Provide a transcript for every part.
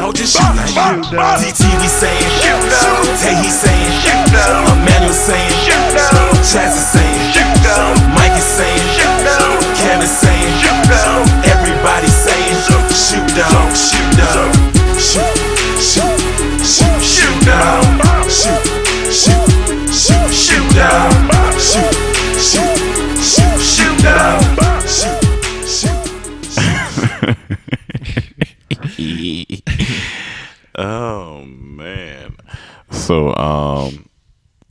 dog, just shoot. DT we saying, Tay he saying, Emmanuel saying, Chaz is saying, Mike is saying, Kevin saying, everybody saying, shoot dog, shoot dog, shoot, shoot, shoot, shoot dog, shoot, shoot, shoot, shoot dog, shoot, shoot, shoot, shoot dog, shoot, shoot. Oh man. So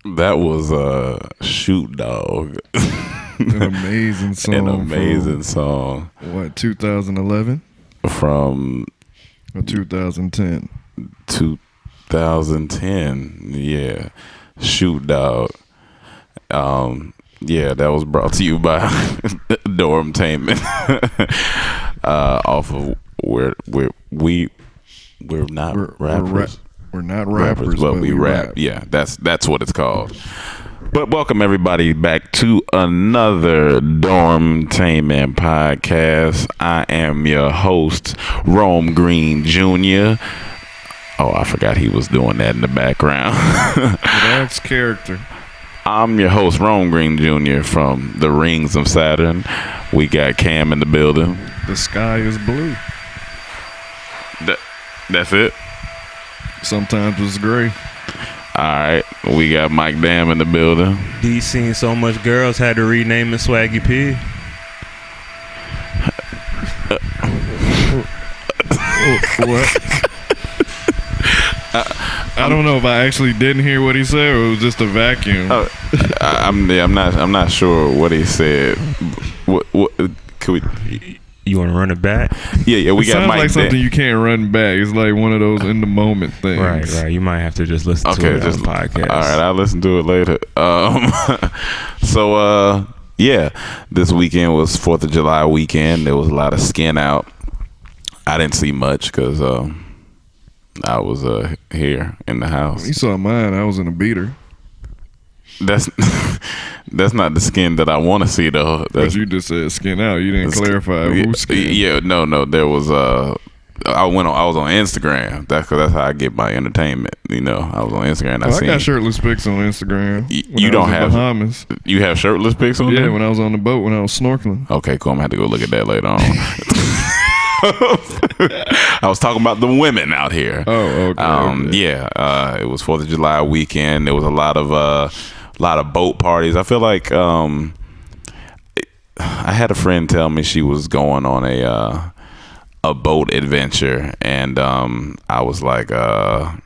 that was Shoot Dog. An amazing song. An amazing song. What, 2011? From or 2010? 2010. Yeah. Shoot Dog. Yeah, that was brought to you by Dormtainment. Off of we're not rappers. We're not rappers, but we rap. Yeah, that's what it's called. But welcome everybody back to another Dormtainment podcast. I am your host, Rome Green Jr. Oh, I forgot he was doing that in the background. That's character. I'm your host, Rome Green Jr. from the Rings of Saturn. We got Cam in the building. The sky is blue. That's it? Sometimes it's gray. Alright, we got Mike Dam in the building. D seen so much girls had to rename it Swaggy P. What? I don't know if I actually didn't hear what he said or it was just a vacuum. I'm not sure what he said. What could we? You want to run it back? Yeah. We got Mike. Sounds like something you can't run back. It's like one of those in the moment things. Right. You might have to just listen to it on the podcast. All right, I'll listen to it later. So yeah, this weekend was 4th of July weekend. There was a lot of skin out. I didn't see much because I was here in the house. You saw mine. I was in a beater. That's not the skin that I want to see though. But you just said skin out. You didn't clarify whose skin. Yeah, no. There was I was on Instagram. That's how I get my entertainment. You know, I was on Instagram. I got shirtless pics on Instagram. You don't have Bahamas. You have shirtless pics on there? Yeah, when I was on the boat when I was snorkeling. Okay, cool. I'm gonna have to go look at that later on. I was talking about the women out here. Oh, okay. Yeah. It was 4th of July weekend. There was a lot of boat parties. I feel like I had a friend tell me she was going on a boat adventure, and I was like, I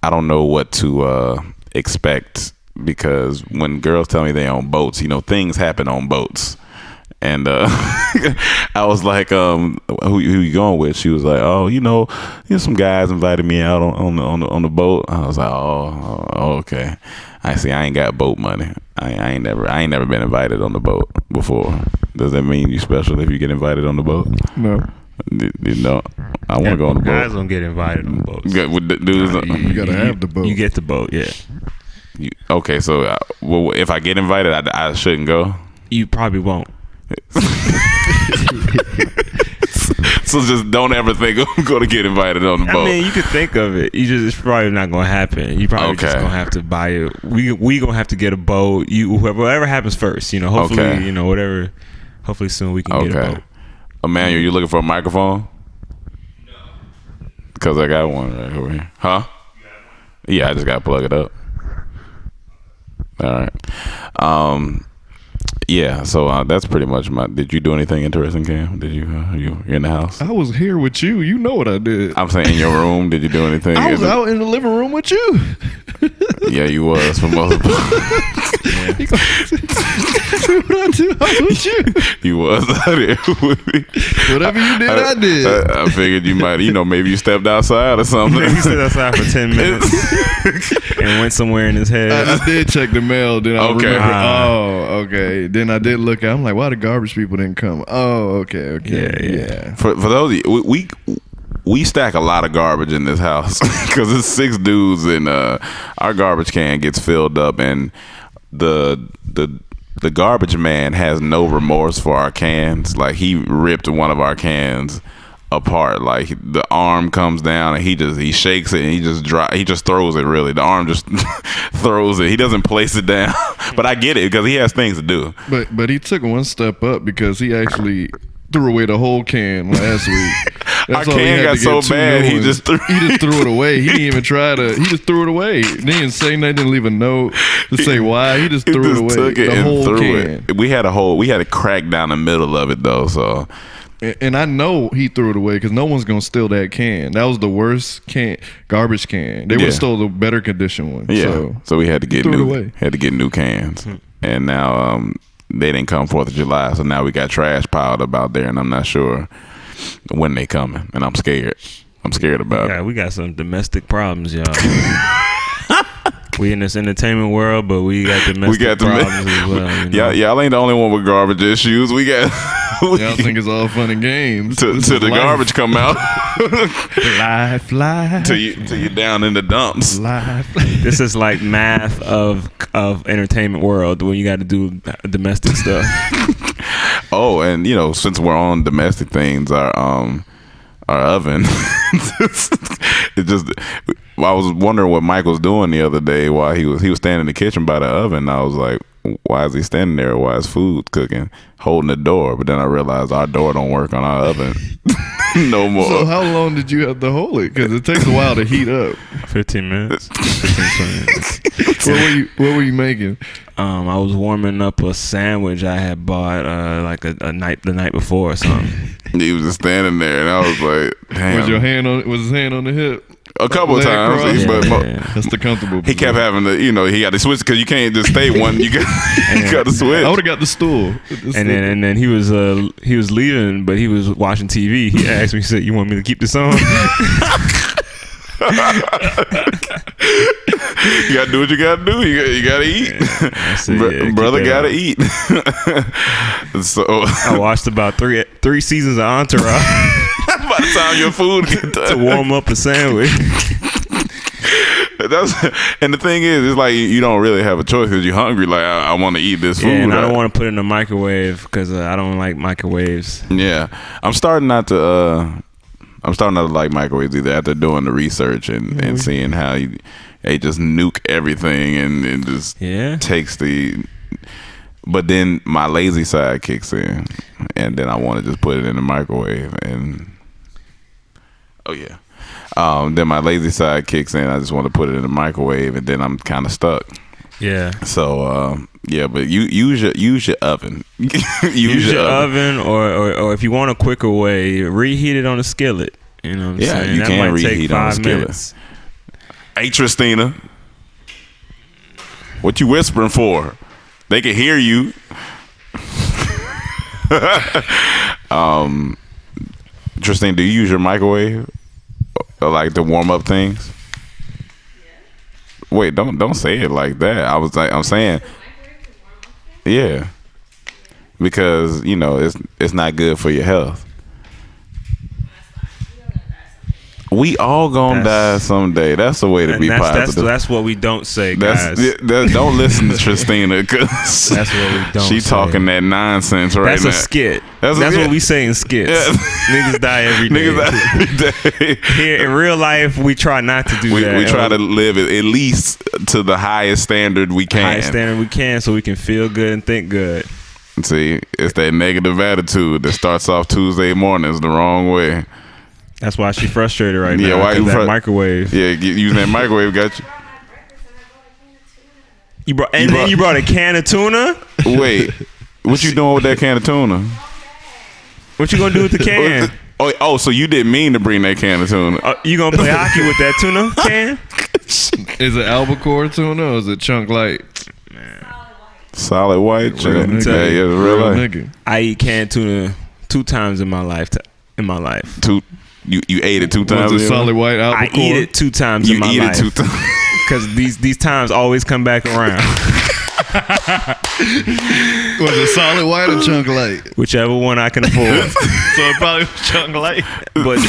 don't know what to expect, because when girls tell me they own boats, you know, things happen on boats. And I was like, who you going with? She was like, oh, some guys invited me out on the boat. I was like, oh, okay. I see. I ain't got boat money. I ain't never been invited on the boat before. Does that mean you special if you get invited on the boat? No. No. I want to go on the boat. Guys don't get invited on boats. You gotta have the boat. You get the boat, yeah. Okay, so if I get invited, I shouldn't go. You probably won't. So just don't ever think I'm going to get invited on the boat. I mean, you could think of it. It's probably not going to happen. You probably just going to have to buy it. We going to have to get a boat. Whatever happens first, hopefully, whatever. Hopefully soon we can get a boat. Emmanuel, you looking for a microphone? No. Because I got one right over here. Huh? Yeah, I just got to plug it up. All right. Yeah, so that's pretty much did you do anything interesting, Cam? Did you you in the house? I was here with you. You know what I did. I'm saying in your room. Did you do anything? I was out in the living room with you. Yeah, you was for most of the What I do? I was with you. You was out there with me. Whatever you did, I did. I figured you might, maybe you stepped outside or something. He stepped outside for 10 minutes and went somewhere in his head. I did check the mail. Then I remember. Oh, okay. Then I did look. I'm like, why the garbage people didn't come? Oh, okay. Yeah. For those of you, we stack a lot of garbage in this house because it's 6 dudes, and our garbage can gets filled up, and the garbage man has no remorse for our cans. Like, he ripped one of our cans apart. Like the arm comes down and he shakes it and he just throws it. Really, the arm just throws it. He doesn't place it down. But I get it because he has things to do. But he took one step up because he actually threw away the whole can last week. Our can got so bad he just threw it away. He didn't even try to. He just threw it away. He didn't say nothing. Didn't leave a note to say why. He just threw it away. Took it the and whole threw can. it. We had a crack down the middle of it though. So. And I know he threw it away because no one's gonna steal that can. That was the worst garbage can. They would have stole the better condition one. Yeah. So we had to get new cans. And now they didn't come 4th of July, so now we got trash piled up out there, and I'm not sure when they coming, and I'm scared. I'm scared about it. We got some domestic problems, y'all. We in this entertainment world, but we got domestic problems as well. You know? Y'all ain't the only one with garbage issues. We got. Y'all think it's all fun and games till the garbage come out. Life. Till you down in the dumps. Life. This is like math of entertainment world when you got to do domestic stuff. Oh, and since we're on domestic things, our oven. It just. I was wondering what Mike was doing the other day while he was standing in the kitchen by the oven. I was like, why is he standing there? Why is food cooking? Holding the door. But then I realized our door don't work on our oven no more. So how long did you have to hold it? Because it takes a while to heat up. 15 minutes. 15, 20 minutes. What were you making? I was warming up a sandwich I had bought the night before or something. He was just standing there, and I was like, "Damn." Was his hand on the hip? A couple of times, but that's the comfortable. He kept having to, he got to switch because you can't just stay one. You got to switch. I would have got the stool. And then he was leaving, but he was watching TV. He asked me, he said, "You want me to keep this on?" You gotta do what you gotta do. You gotta eat. Said, brother gotta eat. So I watched about three seasons of Entourage. By the time your food gets done, to warm up a sandwich. And the thing is, it's like you don't really have a choice because you're hungry. Like I want to eat this food. Yeah, and I don't want to put it in the microwave because I don't like microwaves. Yeah, I'm starting not to like microwaves either. After doing the research and seeing how they just nuke everything and just takes the. But then my lazy side kicks in, and then I want to just put it in the microwave and. Oh yeah. Then my lazy side kicks in. I just want to put it in the microwave, and then I'm kind of stuck. Yeah. So but use your oven. use your oven, or if you want a quicker way, reheat it on a skillet. You know what I'm saying? You that can might reheat take on a 5 skillet. minutes. Hey, Tristina, what you whispering for? They can hear you. Tristina, do you use your microwave like to warm up things? Yeah. Wait, don't say it like that. I'm saying, yeah, because it's not good for your health. We all gonna die someday. That's the way to be positive. That's what we don't say, guys. Don't listen to Tristina because that's what we don't. She say. Talking that nonsense right now. That's a skit. That's what we say in skits. Yeah. Niggas die every day. Niggas die every day. Here in real life, we try not to do that. We try to live at least to the highest standard we can. Highest standard we can, so we can feel good and think good. See, it's that negative attitude that starts off Tuesday mornings the wrong way. That's why she's frustrated right now. Yeah, why you that microwave? Yeah, using that microwave got you. You brought a can of tuna? Wait, what you doing with that can of tuna? What you gonna do with the can? Oh, so you didn't mean to bring that can of tuna? You gonna play hockey with that tuna can? Is it albacore tuna or is it chunk light? Solid white. Real nigga. I eat canned tuna 2 times in my life. You ate it 2 times. Was it solid white albacore? I eat it 2 times in my life. You eat it 2 times because these times always come back around. Was it solid white or chunk light? Whichever one I can afford. So it probably was chunk light. But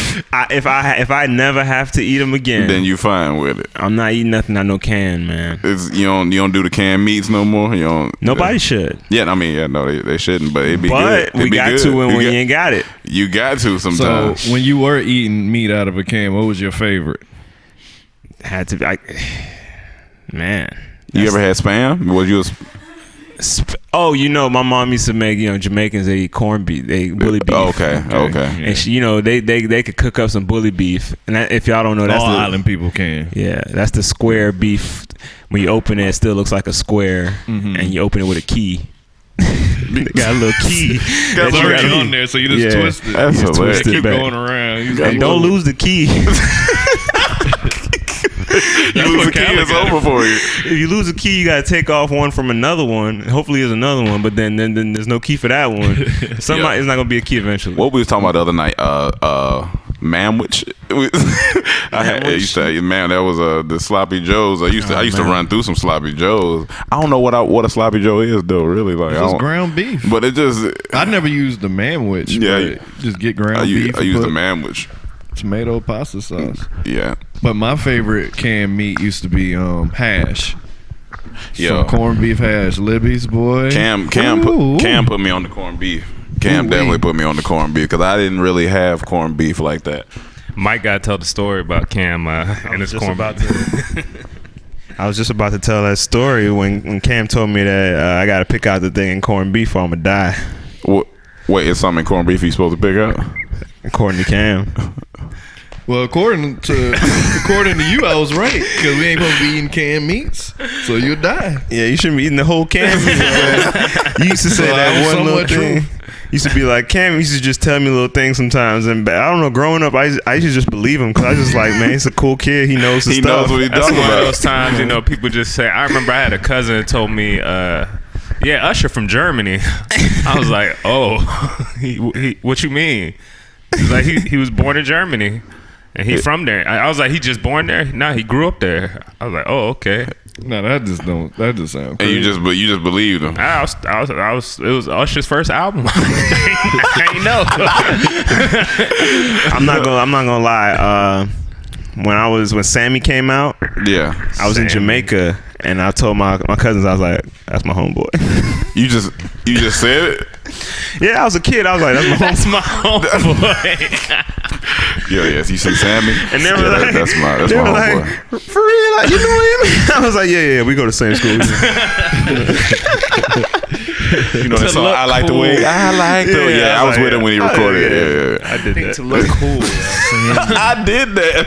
if I never have to eat them again, then you fine with it. I'm not eating nothing I know canned, man. You don't do the canned meats no more. You don't. Nobody should. Yeah, I mean, yeah, no, they shouldn't. But it'd be but good. We got to when you ain't got it. You got to sometimes. So when you were eating meat out of a can, what was your favorite? Had to be, man. You ever had Spam? Was you? Oh, my mom used to make, Jamaicans, they eat corned beef, they bully beef. Okay. And she, they could cook up some bully beef. And if y'all don't know, that's all island people can. Yeah, that's the square beef. When you open it still looks like a square, and you open it with a key. They got a little key. That's already on there, so you just twist it. That's hilarious. Keep going around. And don't lose the key. You lose the key, it's over for you. If you lose a key, you gotta take off one from another one. Hopefully, there's another one, but then there's no key for that one. It's not gonna be a key eventually. What we was talking about the other night, manwich. I used to, man, that was the sloppy joes. I used to run through some sloppy joes. I don't know what a sloppy joe is though. Really, like it's just ground beef. But it just I never used the manwich. Yeah, just get ground beef. I use the manwich. Tomato pasta sauce. Yeah. But my favorite canned meat used to be hash. Yo. Some corned beef hash. Libby's, boy. Cam put me on the corned beef. Cam definitely put me on the corned beef because I didn't really have corned beef like that. Mike got to tell the story about Cam and his corned beef. I was just about to tell that story when Cam told me that I got to pick out the thing in corned beef or I'm going to die. Wait, is something in corned beef you supposed to pick out? According to Cam. Well, according to you, I was right because we ain't supposed to be eating canned meats, so you'll die. Yeah, you shouldn't be eating the whole can. You used to say that one little thing. Used to be like, Cam used to just tell me little things sometimes, and I don't know. Growing up, I used to just believe him because I was just like, man, he's a cool kid. He knows his stuff. Knows what he's That's talking one about. of those times, people just say. I remember I had a cousin that told me, "Yeah, Usher from Germany." I was like, "Oh, he what you mean?" He's like, he was born in Germany. And he from there. I was like, he just born there? No, he grew up there. I was like, oh, okay. No, that just sounds crazy. And you just believed him. It was Usher's first album. I know. I'm not gonna lie. When Sammy came out, yeah, I was in Jamaica and I told my cousins, I was like, that's my homeboy. You just said it? Yeah, I was a kid. I was like, that's my homeboy. Yes, you see Sammy? And they were like, that's my homeboy. Like, for real? Like, you know him? I was like, yeah, we go to the same school. You know that song, I like cool. The way I like the way. Yeah, I was with him when he recorded it. I did that. To look cool. I did that.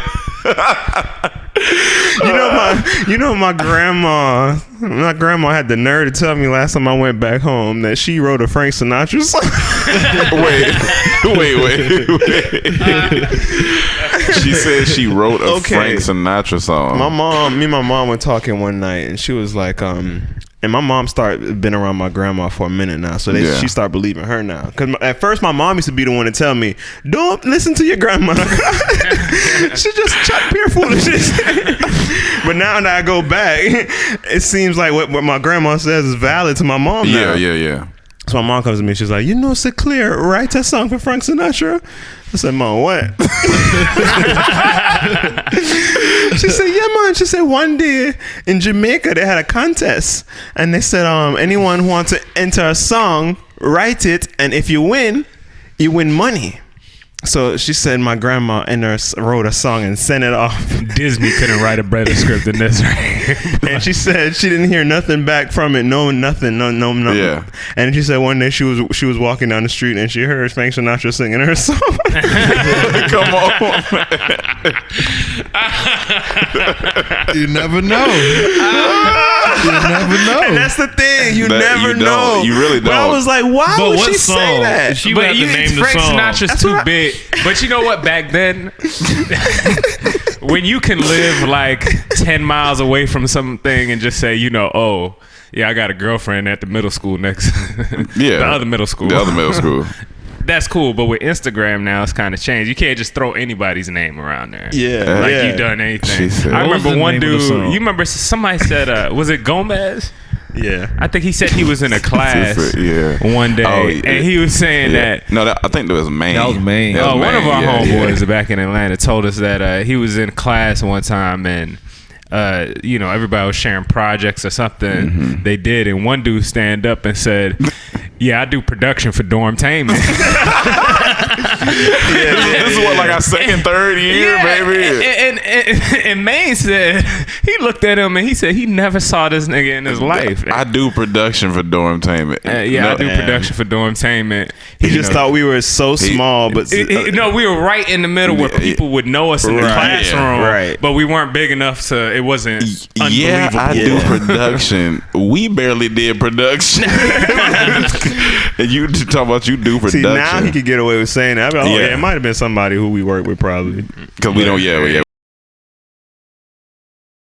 my grandma had the nerve to tell me last time I went back home that she wrote a Frank Sinatra song. wait. She said she wrote a Frank Sinatra song. Me and my mom were talking one night and she was like, and my mom been around my grandma for a minute now, so she started believing her now. Because at first my mom used to be the one to tell me, don't listen to your grandma. She just pure foolishness. But now that I go back, it seems like what my grandma says is valid to my mom now. Yeah. So my mom comes to me, she's like, so clear, write that song for Frank Sinatra. I said, Mom, what? She said, yeah, Mom. She said, one day in Jamaica, they had a contest. And they said, anyone who wants to enter a song, write it. And if you win money. So she said my grandma wrote a song and sent it off. Disney couldn't write a better script than this, right? And she said she didn't hear nothing back from it. No, nothing. Yeah. And she said one day she was walking down the street and she heard Frank Sinatra singing her song. Come on. You never know. And that's the thing. You never know. You really don't. But I was like, why would she say that? She would have to name the Frank song. Sinatra's too big. But you know what? Back then, when you can live like 10 miles away from something and just say, oh, yeah, I got a girlfriend at the middle school next. The other middle school. That's cool, but with Instagram now, it's kind of changed. You can't just throw anybody's name around there. Yeah. Like you done anything. I remember one dude, you remember somebody said, was it Gomez? Yeah. I think he said he was in a class Yeah. one day, and he was saying that. No, I think that was Maine. That was Maine. That was One of our Maine, homeboys back in Atlanta told us that he was in class one time and everybody was sharing projects or something they did, and one dude stand up and said, "Yeah, I do production for Dormtainment." This is what, like our second, third year, baby. And Maine said he looked at him and he said he never saw this nigga in his life. I do production for Dormtainment. I do production for Dormtainment. He just thought we were so small, but no, we were right in the middle where people would know us in the classroom, but we weren't big enough to. It wasn't unbelievable. Yeah, I do production. We barely did production. And you talking about you do production. See, now he could get away with saying that. It might have been somebody who we worked with, probably. Because we don't. Yeah.